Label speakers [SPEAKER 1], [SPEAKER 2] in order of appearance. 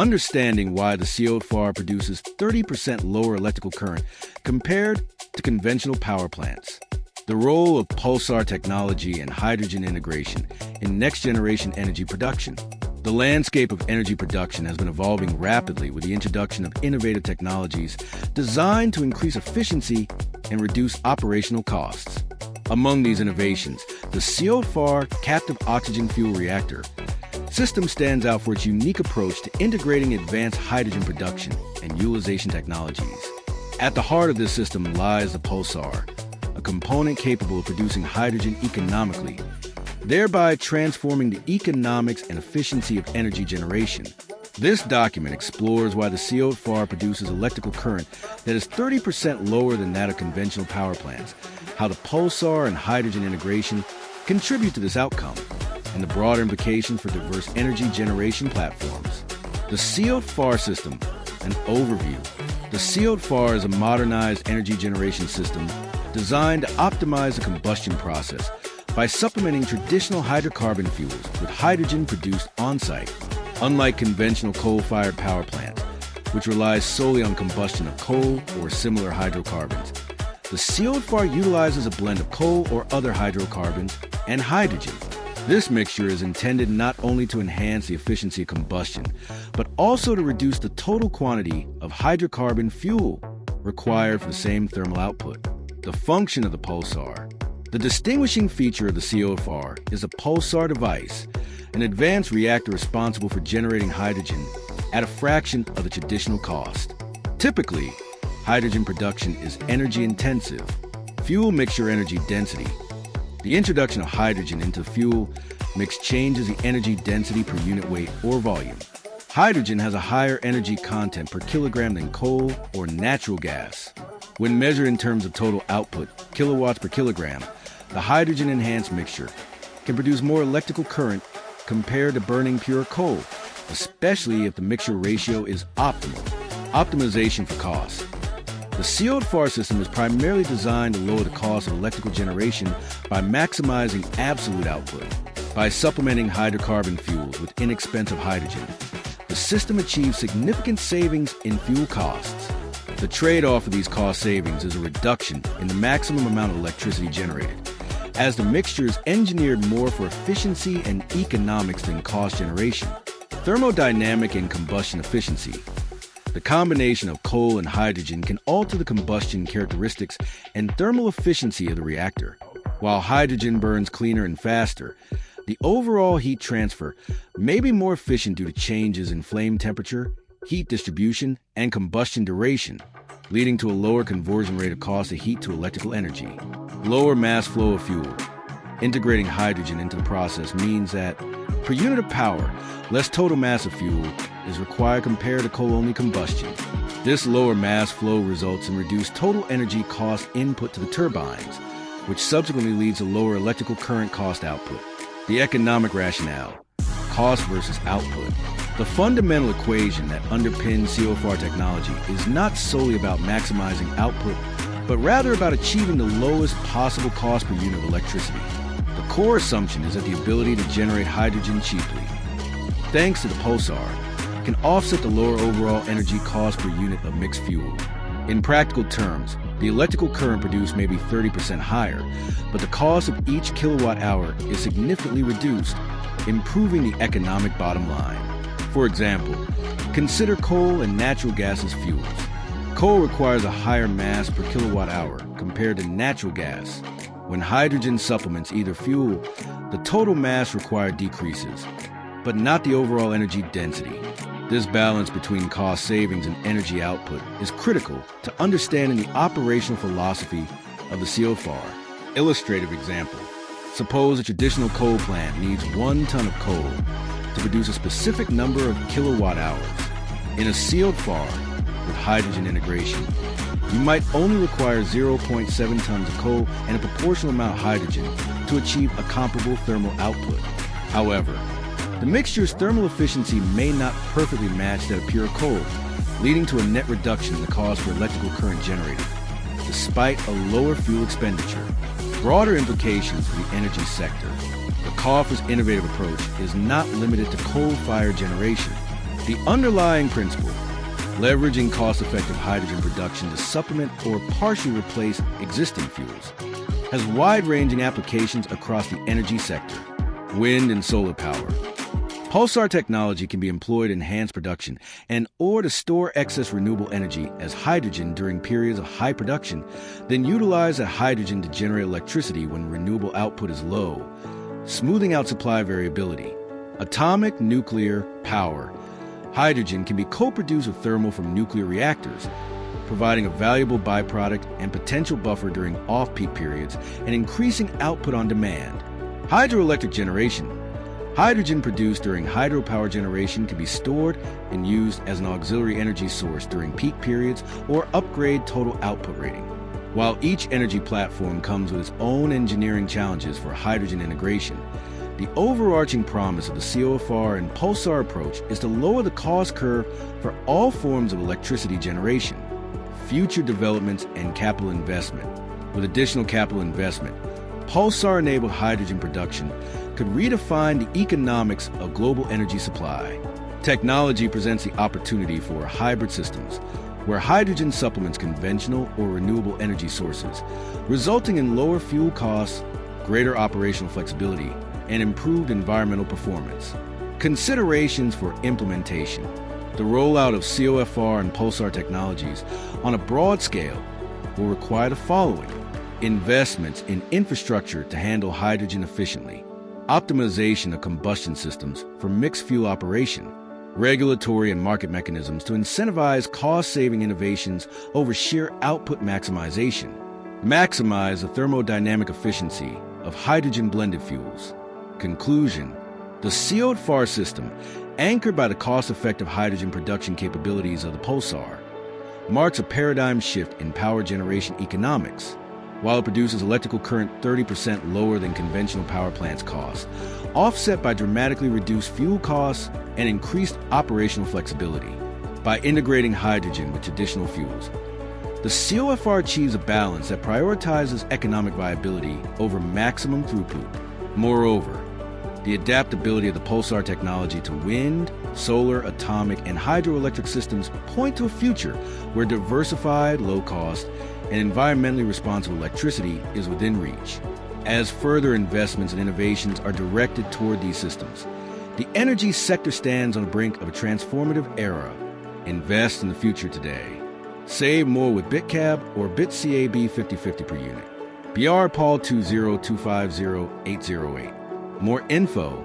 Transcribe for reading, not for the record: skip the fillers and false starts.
[SPEAKER 1] Understanding why the COFR produces 30% lower electrical current compared to conventional power plants. The role of pulsar technology and hydrogen integration in next-generation energy production. The landscape of energy production has been evolving rapidly with the introduction of innovative technologies designed to increase efficiency and reduce operational costs. Among these innovations, the COFR captive oxygen fuel reactor system stands out for its unique approach to integrating advanced hydrogen production and utilization technologies. At the heart of this system lies the pulsar, a component capable of producing hydrogen economically, thereby transforming the economics and efficiency of energy generation. This document explores why the COFR produces electrical current that is 30% lower than that of conventional power plants, how the pulsar and hydrogen integration contribute to this outcome, and the broader implications for diverse energy generation platforms. The COFR system, an overview. The COFR is a modernized energy generation system designed to optimize the combustion process by supplementing traditional hydrocarbon fuels with hydrogen produced on-site. Unlike conventional coal-fired power plants, which relies solely on combustion of coal or similar hydrocarbons, the COFR utilizes a blend of coal or other hydrocarbons and hydrogen. This mixture is intended not only to enhance the efficiency of combustion, but also to reduce the total quantity of hydrocarbon fuel required for the same thermal output. The function of the pulsar. The distinguishing feature of the COFR is a pulsar device, an advanced reactor responsible for generating hydrogen at a fraction of the traditional cost. Typically, hydrogen production is energy-intensive, fuel mixture energy density. The introduction of hydrogen into fuel mix changes the energy density per unit weight or volume. Hydrogen has a higher energy content per kilogram than coal or natural gas. When measured in terms of total output, kilowatts per kilogram, the hydrogen-enhanced mixture can produce more electrical current compared to burning pure coal, especially if the mixture ratio is optimal. Optimization for cost. The COFR system is primarily designed to lower the cost of electrical generation by maximizing absolute output. By supplementing hydrocarbon fuels with inexpensive hydrogen, the system achieves significant savings in fuel costs. The trade-off of these cost savings is a reduction in the maximum amount of electricity generated, as the mixture is engineered more for efficiency and economics than cost generation. Thermodynamic and combustion efficiency. The combination of coal and hydrogen can alter the combustion characteristics and thermal efficiency of the reactor. While hydrogen burns cleaner and faster, the overall heat transfer may be more efficient due to changes in flame temperature, heat distribution, and combustion duration, leading to a lower conversion rate of cost of heat to electrical energy. Lower mass flow of fuel. Integrating hydrogen into the process means that, per unit of power, less total mass of fuel is required compared to coal-only combustion. This lower mass flow results in reduced total energy cost input to the turbines, which subsequently leads to lower electrical current cost output. The economic rationale, cost versus output. The fundamental equation that underpins COFR technology is not solely about maximizing output, but rather about achieving the lowest possible cost per unit of electricity. The core assumption is that the ability to generate hydrogen cheaply, thanks to the pulsar, can offset the lower overall energy cost per unit of mixed fuel. In practical terms, the electrical current produced may be 30% higher, but the cost of each kilowatt hour is significantly reduced, improving the economic bottom line. For example, consider coal and natural gas as fuels. Coal requires a higher mass per kilowatt hour compared to natural gas. When hydrogen supplements either fuel, the total mass required decreases, but not the overall energy density. This balance between cost savings and energy output is critical to understanding the operational philosophy of the COFR. Illustrative example. Suppose a traditional coal plant needs 1 ton of coal to produce a specific number of kilowatt hours. In a COFR with hydrogen integration, you might only require 0.7 tons of coal and a proportional amount of hydrogen to achieve a comparable thermal output. However, the mixture's thermal efficiency may not perfectly match that of pure coal, leading to a net reduction in the cost for electrical current generated, despite a lower fuel expenditure. Broader implications for the energy sector. The COFR's innovative approach is not limited to coal-fired generation. The underlying principle, leveraging cost-effective hydrogen production to supplement or partially replace existing fuels, has wide-ranging applications across the energy sector, wind and solar power. Pulsar technology can be employed to enhance production or to store excess renewable energy as hydrogen during periods of high production, then utilize that hydrogen to generate electricity when renewable output is low, smoothing out supply variability. Atomic nuclear power. Hydrogen can be co-produced with thermal from nuclear reactors, providing a valuable byproduct and potential buffer during off-peak periods and increasing output on demand. Hydroelectric generation. Hydrogen produced during hydropower generation can be stored and used as an auxiliary energy source during peak periods or upgrade total output rating. While each energy platform comes with its own engineering challenges for hydrogen integration, the overarching promise of the COFR and Pulsar approach is to lower the cost curve for all forms of electricity generation. Future developments and capital investment. With additional capital investment, Pulsar-enabled hydrogen production could redefine the economics of global energy supply. Technology presents the opportunity for hybrid systems, where hydrogen supplements conventional or renewable energy sources, resulting in lower fuel costs, greater operational flexibility, and improved environmental performance. Considerations for implementation. The rollout of COFR and Pulsar technologies on a broad scale will require the following: investments in infrastructure to handle hydrogen efficiently, optimization of combustion systems for mixed fuel operation, regulatory and market mechanisms to incentivize cost-saving innovations over sheer output maximization, maximize the thermodynamic efficiency of hydrogen-blended fuels. Conclusion: the COFR system, anchored by the cost-effective hydrogen production capabilities of the Pulsar, marks a paradigm shift in power generation economics. While it produces electrical current 30% lower than conventional power plants cost, offset by dramatically reduced fuel costs and increased operational flexibility. By integrating hydrogen with traditional fuels, the COFR achieves a balance that prioritizes economic viability over maximum throughput. Moreover, the adaptability of the Pulsar technology to wind, solar, atomic, and hydroelectric systems point to a future where diversified, low-cost, and environmentally responsible electricity is within reach. As further investments and innovations are directed toward these systems, the energy sector stands on the brink of a transformative era. Invest in the future today. Save more with BitCab or BitCAB 50/50 per unit. BR Paul 20250-808. More info